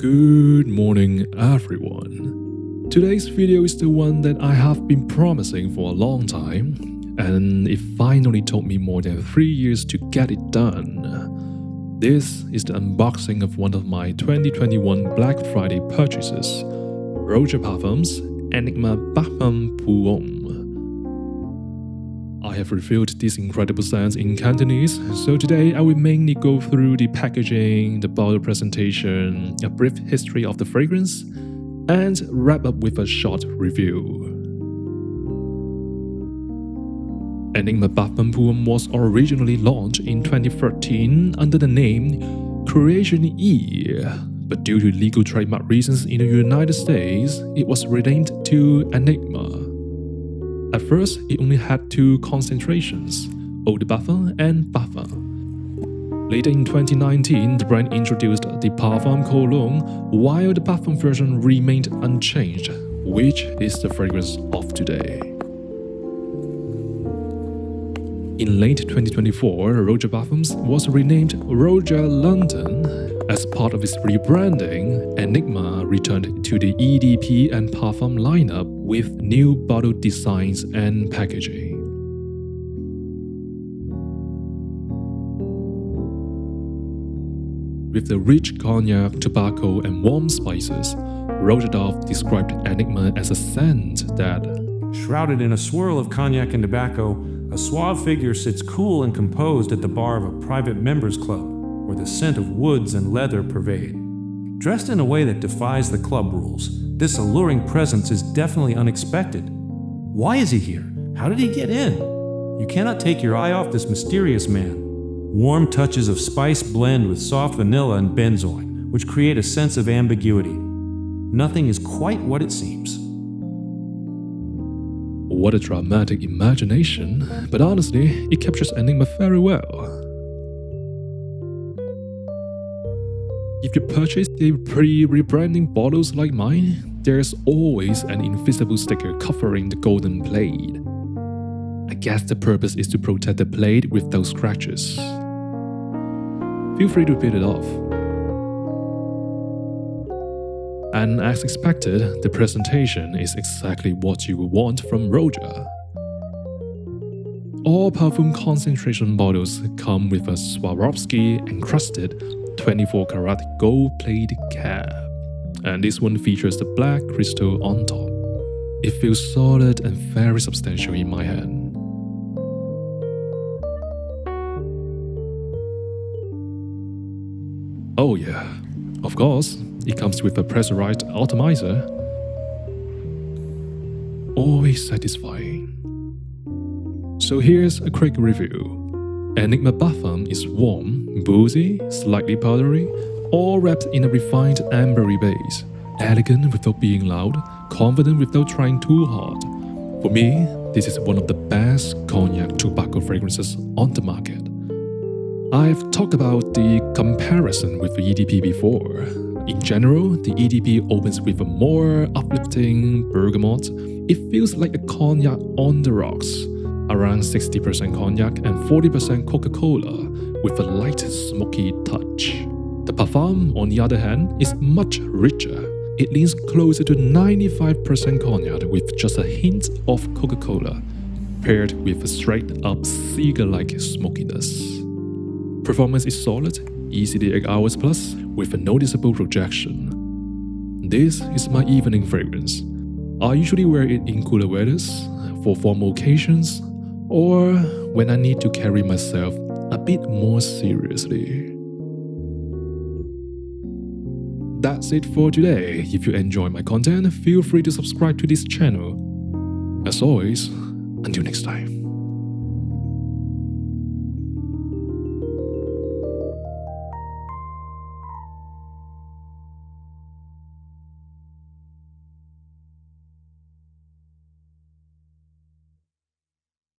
Good morning, everyone. Today's video is the one that I have been promising for a long time, and it finally took me more than 3 years to get it done. This is the unboxing of one of my 2021 Black Friday purchases, Roja Parfums Enigma Parfum. I have reviewed these incredible scents in Cantonese, so today I will mainly go through the packaging, the bottle presentation, a brief history of the fragrance, and wrap up with a short review. Enigma Parfum was originally launched in 2013 under the name Creation E, but due to legal trademark reasons in the United States, it was renamed to Enigma. At first, it only had two concentrations, Eau de Parfum and Parfum. Later in 2019, the brand introduced the Parfum Cologne, while the Parfum version remained unchanged, which is the fragrance of today. In late 2024, Roja Parfums was renamed Roja London. As part of its rebranding, Enigma returned to the EDP and Parfum lineup with new bottle designs and packaging. With the rich cognac, tobacco, and warm spices, Roja described Enigma as a scent that, shrouded in a swirl of cognac and tobacco, a suave figure sits cool and composed at the bar of a private members club, where the scent of woods and leather pervade. Dressed in a way that defies the club rules, this alluring presence is definitely unexpected. Why is he here? How did he get in? You cannot take your eye off this mysterious man. Warm touches of spice blend with soft vanilla and benzoin, which create a sense of ambiguity. Nothing is quite what it seems. What a dramatic imagination, but honestly, it captures Enigma very well. If you purchase the pre-rebranding bottles like mine, there's always an invisible sticker covering the golden blade. I guess the purpose is to protect the blade with those scratches. Feel free to peel it off. And as expected, the presentation is exactly what you would want from Roja. All Parfum concentration bottles come with a Swarovski-encrusted 24-karat gold-plated cap, and this one features the black crystal on top. It feels solid and very substantial in my hand. Oh yeah, of course, it comes with a pressurized atomizer. Always satisfying. So here's a quick review. Enigma Parfum is warm, boozy, slightly powdery, all wrapped in a refined ambery base. Elegant without being loud, confident without trying too hard. For me, this is one of the best cognac tobacco fragrances on the market. I've talked about the comparison with the EDP before. In general, the EDP opens with a more uplifting bergamot. It feels like a cognac on the rocks. Around 60% cognac and 40% Coca-Cola, with a light smoky touch. The Parfum, on the other hand, is much richer. It leans closer to 95% cognac with just a hint of Coca-Cola, paired with a straight-up cigar-like smokiness. Performance is solid, easily 8 hours plus, with a noticeable projection. This is my evening fragrance. I usually wear it in cooler weathers, for formal occasions, or when I need to carry myself a bit more seriously. That's it for today. If you enjoy my content, feel free to subscribe to this channel. As always, until next time.